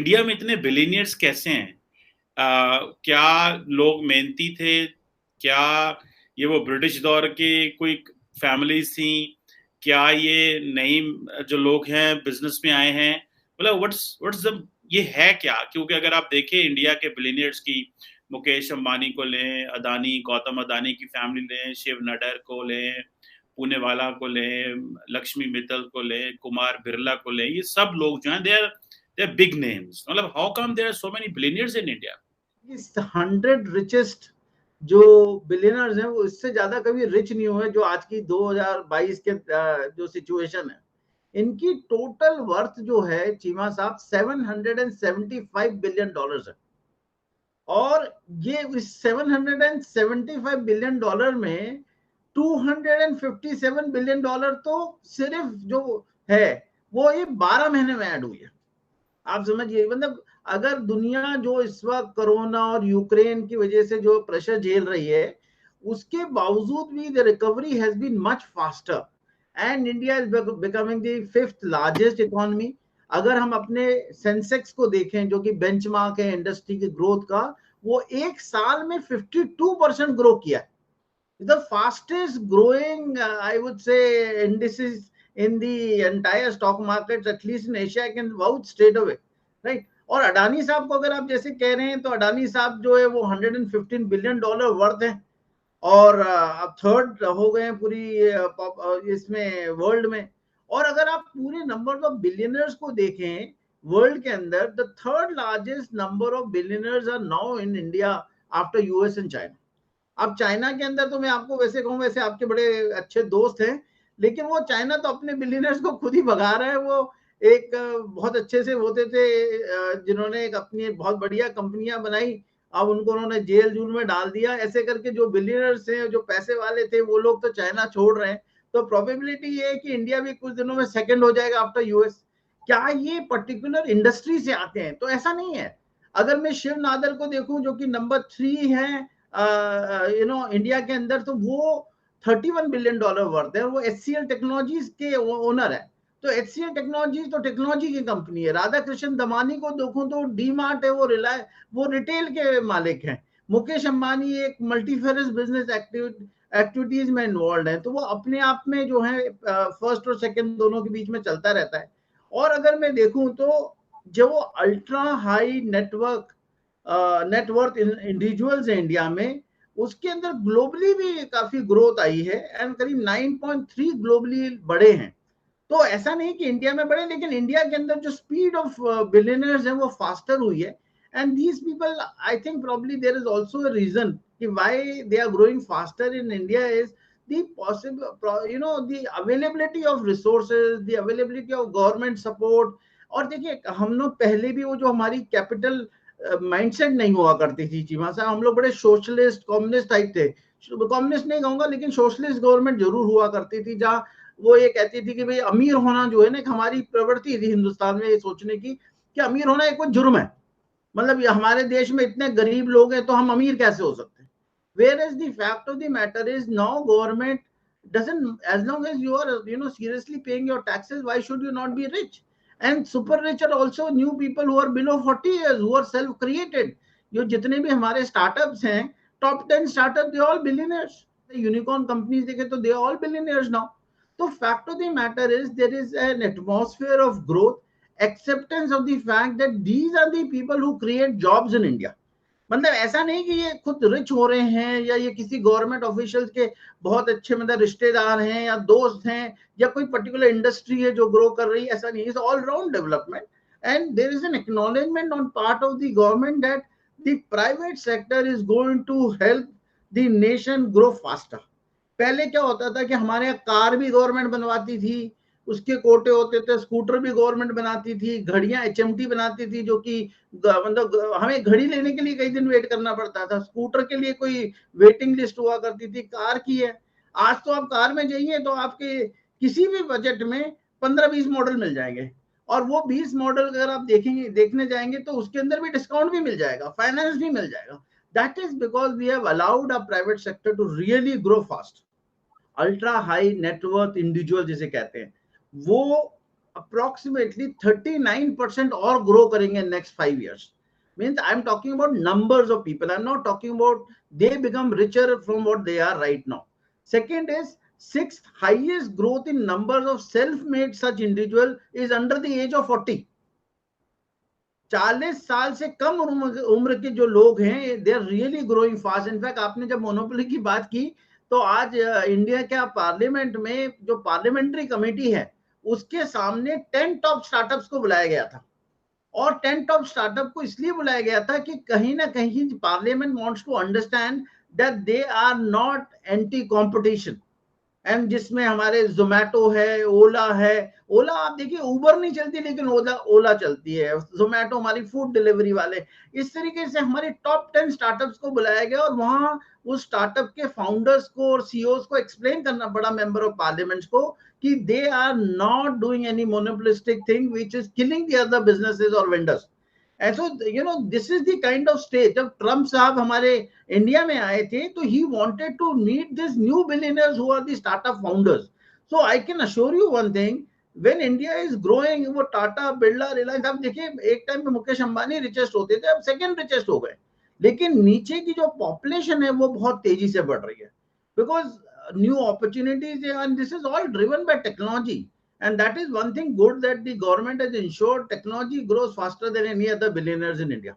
India में इतने billionaires कैसे हैं? क्या लोग मेहनती थे? क्या ये वो ब्रिटिश दौर के कोई फैमिलीज थी? क्या ये नई जो लोग हैं बिजनेस में आए हैं? मतलब व्हाट्स द ये है क्या? क्योंकि अगर आप देखें इंडिया के बिलियनियर्स की, मुकेश अंबानी को लें, अदानी, गौतम अदानी की फैमिली लें, शिव नाडर को लें, पुणेवाला को लें, लक्ष्मी मित्तल को लें, कुमार बिरला को लें, ये सब लोग जो हैं दे आर बिग नेम्स। मतलब how come there are so many billionaires in India? इस 100 रिचेस्ट जो बिलियनर्स हैं वो इससे ज्यादा कभी रिच नहीं हुए जो आज की 2022 के जो सिचुएशन है। इनकी टोटल वर्थ जो है चीमा साहब $775 है। और ये इस $775 में $257 तो सिर्फ जो है वो ये 12 महीने में ऐड हुई है। आप समझिए, मतलब अगर दुनिया जो इस वक्त कोरोना और यूक्रेन की वजह से जो प्रेशर झेल रही है उसके बावजूद भी the recovery has been much faster and India is becoming the 5th largest economy. अगर हम अपने सेंसेक्स को देखें जो कि बेंचमार्क है इंडस्ट्री की ग्रोथ का, वो एक साल में 52% ग्रो किया है। the fastest growing I would say indices in the entire stock markets, at least in Asia, I can vouch straight away, right? और अडानी साहब को अगर आप जैसे कह रहे हैं तो अडानी साहब जो है वो $115 बिलियन वर्थ है और अब थर्ड हो गए हैं पूरी इसमें वर्ल्ड में। और अगर आप पूरे नंबर ऑफ बिलियनर्स को देखें वर्ल्ड के अंदर, the third largest number of billionaires are now in India after US and China. अब चाइना के अंदर तो मैं आपको वैसे कहूं, वैसे आपके बड़े अच्छे दोस्त हैं, लेकिन वो चाइना तो अपने बिलियनर्स को खुद ही भगा रहा है। वो एक बहुत अच्छे से होते थे जिन्होंने एक अपनी बहुत बढ़िया कंपनियां बनाई, अब उनको उन्होंने जेल जूल में डाल दिया। ऐसे करके जो बिलियनर्स हैं जो पैसे वाले थे वो लोग तो चाइना छोड़ रहे हैं। तो प्रोबेबिलिटी ये है कि इंडिया भी कुछ दिनों में सेकंड हो जाएगा आफ्टर यूएस। क्या ये पर्टिकुलर इंडस्ट्री से आते हैं? तो ऐसा नहीं है। अगर मैं शिव नादर को देखूं जो कि नंबर 3 है इंडिया के अंदर, तो वो $31 बिलियन वर्थ है। वो एचसीएल टेक्नोलॉजीज के ओनर है। तो एचसीएल टेक्नोलॉजीज तो टेक्नोलॉजी की कंपनी है। राधा कृष्ण दमानी को देखूं तो डी मार्ट है, वो रिटेल के मालिक हैं। मुकेश अंबानी एक मल्टीफेरस बिजनेस एक्टिविटीज में इन्वॉल्व है। तो वो अपने आप में जो है फर्स्ट और सेकंड दोनों के बीच में चलता रहता है। और अगर मैं देखूं तो जो अल्ट्रा हाई नेटवर्थ इंडिविजुअल्स है इंडिया में, उसके अंदर ग्लोबली भी काफी ग्रोथ आई है एंड करीब 9.3 ग्लोबली बड़े हैं। तो ऐसा नहीं कि इंडिया में बढ़े, लेकिन इंडिया के अंदर जो स्पीड ऑफ बिलियनर्स है वो फास्टर हुई है। And these people I think probably there is also a reason कि why they are growing faster in India is the possible the availability of resources, the availability of government support। और देखिए हम लोग पहले भी वो जो हमारी कैपिटल माइंडसेट नहीं हुआ करती थी चीमा साहब, हम लोग बड़े सोशलिस्ट कम्युनिस्ट टाइप थे। कम्युनिस्ट नहीं कहूंगा लेकिन सोशलिस्ट गवर्नमेंट जरूर हुआ करती थी, जहां वो ये कहती थी कि भाई अमीर होना जो है ना, हमारी प्रवृत्ति थी हिंदुस्तान में ये सोचने की कि अमीर होना एक कोई जुर्म है। मतलब हमारे देश में इतने गरीब लोग हैं तो हम अमीर कैसे हो सकते हैं? whereas the fact of the matter is now government doesn't, as long as you are seriously paying your taxes, why should you not be rich? And super rich are also new people who are below 40 years who are self created। जो जितने भी हमारे startups हैं, top 10 startup, they all billionaires. Unicorn companies देखे तो they all billionaires now. तो fact of the matter is there is an atmosphere of growth, acceptance of the fact that these are the people who create jobs in India। मतलब ऐसा नहीं कि ये खुद rich हो रहे हैं या ये किसी गवर्नमेंट ऑफिशियल के बहुत अच्छे मतलब रिश्तेदार हैं या दोस्त हैं या कोई पर्टिकुलर इंडस्ट्री है जो ग्रो कर रही है। ऐसा नहीं, it's all round development and there is an acknowledgement on part of the government that the private sector is going to help the nation grow faster. पहले क्या होता था कि हमारे यहाँ कार भी गवर्नमेंट बनवाती थी, उसके कोटे होते थे। स्कूटर भी गवर्नमेंट बनाती थी, घड़ियां एचएमटी बनाती थी, जो कि मतलब हमें घड़ी लेने के लिए कई दिन वेट करना पड़ता था। स्कूटर के लिए कोई वेटिंग लिस्ट हुआ करती थी, कार की है। आज तो आप कार में जाइए तो आपके किसी भी बजट में 15-20 मॉडल मिल जाएंगे। और वो 20 मॉडल अगर आप देखेंगे देखने जाएंगे तो उसके अंदर भी डिस्काउंट भी मिल जाएगा, फाइनेंस भी मिल जाएगा। That is because we have allowed a private sector to really grow fast. Ultra high net worth individual जिसे कहते हैं, वो अप्रोक्सीमेटली 39% और ग्रो करेंगे next 5 years. Means I'm talking about numbers of people. I'm not talking about they become richer from what they are right now. Second is sixth highest growth in numbers of self-made such individual is under the age of 40. 40 साल से कम उम्र के जो लोग हैं they are really growing fast. In fact आपने जब monopoly की बात की तो आज इंडिया के पार्लियामेंट में जो पार्लियामेंट्री कमेटी है उसके सामने 10 टॉप स्टार्टअप्स को बुलाया गया था. और 10 टॉप स्टार्टअप को इसलिए बुलाया गया था कि कहीं ना कहीं parliament wants to understand that they are not anti competition. And जिसमें हमारे जोमैटो है, ओला है. ओला आप देखिए उबर नहीं चलती लेकिन ओला चलती है. जोमैटो हमारी फूड डिलीवरी वाले. इस तरीके से हमारे टॉप 10 स्टार्टअप्स को बुलाया गया और वहां उस स्टार्टअप के फाउंडर्स को और सीईओज को एक्सप्लेन करना पड़ा मेंबर ऑफ पार्लियामेंट को कि they are not doing any monopolistic thing which is killing the other businesses और vendors. And so, this is the kind of stage. जब ट्रम्प साहब हमारे इंडिया में आए थे तो he wanted to meet these new billionaires who are the startup founders. So I can assure you one thing, when India is growing, वो टाटा, बिरला, रिलायंस, आप देखिए एक टाइम पे मुकेश अंबानी रिचेस्ट होते थे, अब सेकंड रिचेस्ट हो गए. लेकिन नीचे की जो पॉपुलेशन है वो बहुत तेजी से बढ़ रही है because new opportunities and this is all driven by technology. And that is one thing good that the government has ensured technology grows faster than any other billionaires in India.